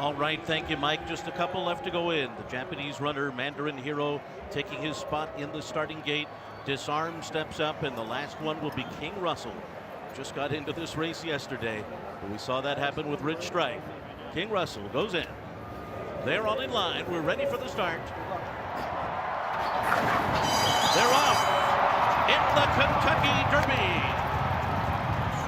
All right, thank you, Mike. Just a couple left to go in. The Japanese runner, Mandarin Hero, taking his spot in the starting gate. Disarm steps up, and the last one will be King Russell. Just got into this race yesterday, but we saw that happen with Rich Strike. King Russell goes in. They're all in line. We're ready for the start. They're off in the Kentucky Derby.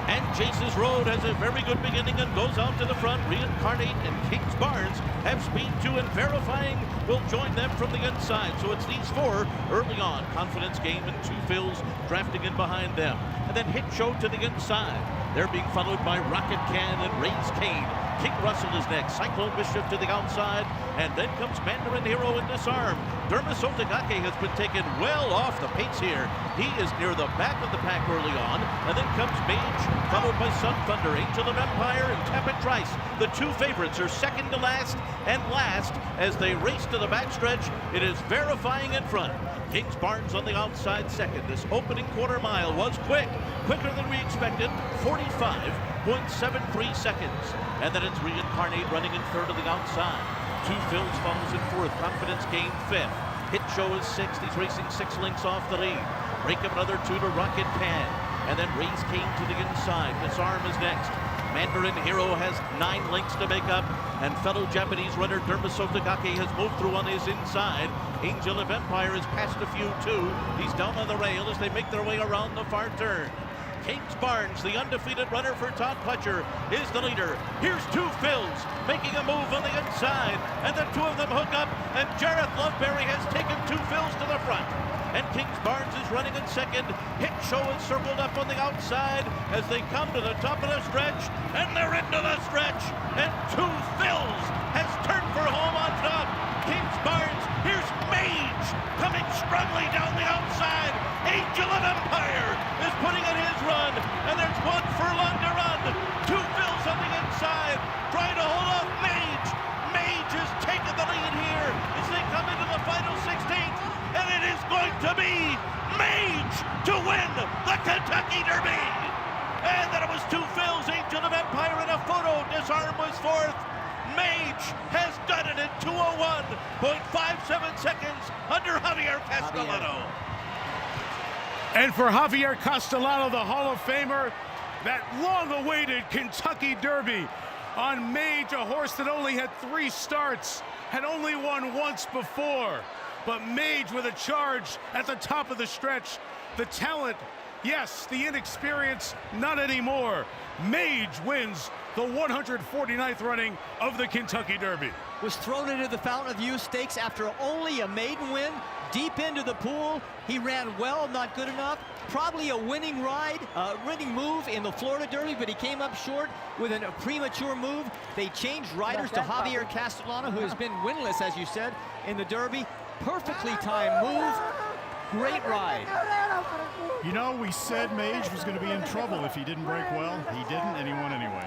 And Jace's Road has a very good beginning and goes out to the front. Reincarnate and Kings Barnes have speed too, and Verifying will join them from the inside. So it's these four early on. Confidence Game and Two Phils drafting in behind them. And then Hit Show to the inside. They're being followed by Rocket Can and Raise Cane. King Russell is next. Cyclone Mischief to the outside. And then comes Mandarin Hero and Disarm. Dermis Otagake has been taken well off the pace here. He is near the back of the pack early on. And then comes Mage, followed by Sun Thunder, Angel of Empire, and Tapit Trice. The two favorites are second to last and last as they race to the backstretch. It is Verifying in front. Kings Barnes on the outside second. This opening quarter mile was quicker than we expected, 45.73 seconds. And then it's Reincarnate running in third to the outside. Two Phils follows in fourth. Confidence Game fifth. Hit Show is sixth. He's racing 6 lengths off the lead. Break up another 2 to Rocket Can. And then Raise Cane to the inside. Disarm is next. Mandarin Hero has 9 lengths to make up, and fellow Japanese runner Dermis Otagake has moved through on his inside. Angel of Empire has passed a few too. He's down on the rail as they make their way around the far turn. Kings Barnes, the undefeated runner for Todd Pletcher, is the leader. Here's Two Phils making a move on the inside, and the two of them hook up, and Jareth Loveberry has taken Two Phils to the front. And Kings Barnes is running in second. Hit Show is circled up on the outside as they come to the top of the stretch, and they're into the stretch, and Two Phils has turned for home on top. Kings Barnes, here's Mage coming strongly down the outside. Angel of Empire is putting in his run, and there's 1 furlong to run. Two Phils on the inside, trying to hold off Mage. Mage has taken the lead here as they come into the final 16th, and it is going to be Mage to win the Kentucky Derby. And then it was Two Phils, Angel of Empire in a photo. Disarm was fourth. Mage has done it in 2:01.57 seconds under Javier Castellano. And for Javier Castellano, the Hall of Famer, that long-awaited Kentucky Derby on Mage, a horse that only had 3 starts, had only won once before. But Mage with a charge at the top of the stretch. The talent, yes. The inexperience, not anymore. Mage wins the 149th running of the Kentucky Derby. Was thrown into the Fountain of Youth Stakes after only a maiden win, deep into the pool. He ran well, not good enough. Probably a winning ride, winning move in the Florida Derby, but he came up short with a premature move. They changed riders to Javier Castellano, who has been winless, as you said, in the Derby. Perfectly timed move. Great ride. You know, we said Mage was going to be in trouble if he didn't break well. He didn't, and he won anyway.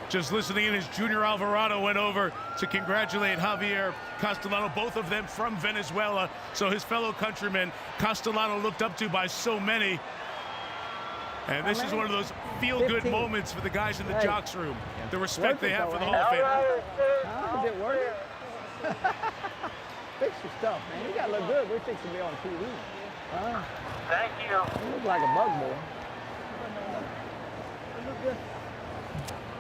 Just listening in as Junior Alvarado went over to congratulate Javier Castellano, both of them from Venezuela. So his fellow countrymen, Castellano looked up to by so many. And this is one of those feel-good moments for the guys in the jocks room. The respect they have for the Hall of Fame. Is it working? Fix your stuff, man. You gotta look good. We're fixing to be on TV. Thank you. You look like a bug boy.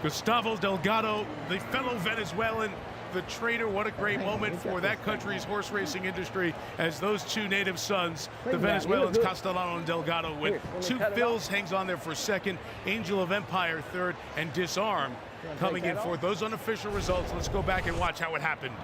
Gustavo Delgado, the fellow Venezuelan, the trader. What a great moment for that country's horse racing industry as those two native sons, the Venezuelans, Castellano and Delgado, win. Two Phils hangs on there for second, Angel of Empire third, and Disarm coming in fourth. Those unofficial results. Let's go back and watch how it happened.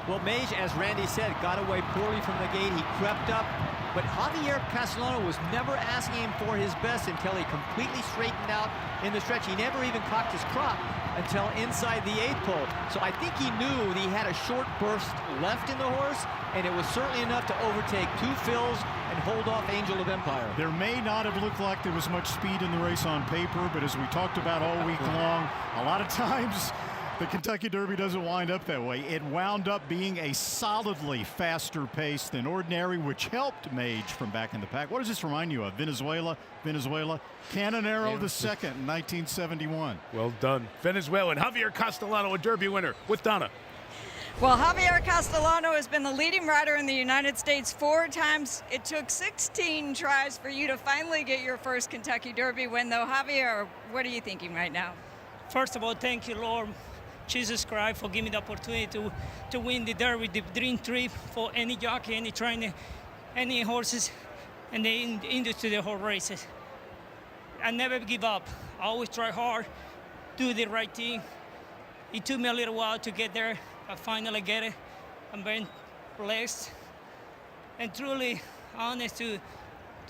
Well, Mage, as Randy said, got away poorly from the gate. He crept up, but Javier Castellano was never asking him for his best until he completely straightened out in the stretch. He never even cocked his crop until inside the 8th pole. So I think he knew he had a short burst left in the horse, and it was certainly enough to overtake Two Phils and hold off Angel of Empire. There may not have looked like there was much speed in the race on paper, but as we talked about all week long, a lot of times The Kentucky Derby doesn't wind up that way. It wound up being a solidly faster pace than ordinary, which helped Mage from back in the pack. What does this remind you of? Venezuela, Cannonero the second in 1971. Well done. Venezuelan Javier Castellano, a Derby winner with Donna. Well, Javier Castellano has been the leading rider in the United States 4 times. It took 16 tries for you to finally get your first Kentucky Derby win, though. Javier, what are you thinking right now? First of all, thank you, Lord Jesus Christ, for giving me the opportunity to win the Derby, the dream trip for any jockey, any trainer, any horses, and the industry, the whole races. I never give up. I always try hard, do the right thing. It took me a little while to get there. I finally get it. I'm very blessed and truly honest to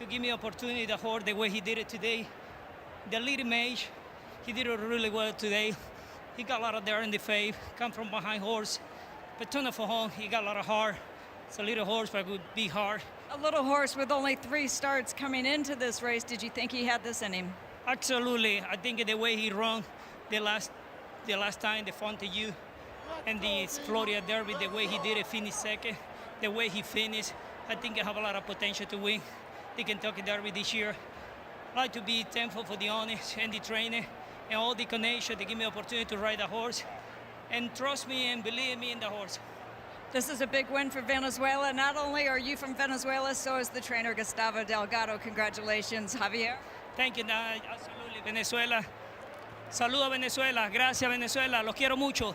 give me opportunity to hold the way he did it today. The leading Mage, he did it really well today. He got a lot of there in the fave, come from behind horse. But turn for home, he got a lot of heart. It's a little horse, but it would be hard. A little horse with only 3 starts coming into this race. Did you think he had this in him? Absolutely. I think the way he ran the last time, the Fontaigne, and the Florida Derby, the way he did it, finish second, the way he finished, I think I have a lot of potential to win the Kentucky Derby this year. I'd like to be thankful for the owners and the trainer and all the connection to give me opportunity to ride a horse and trust me and believe me in the horse. This is a big win for Venezuela. Not only are you from Venezuela, so is the trainer Gustavo Delgado. Congratulations, Javier. Thank you, absolutely. Venezuela. Saludos a Venezuela. Gracias, Venezuela. Los quiero mucho.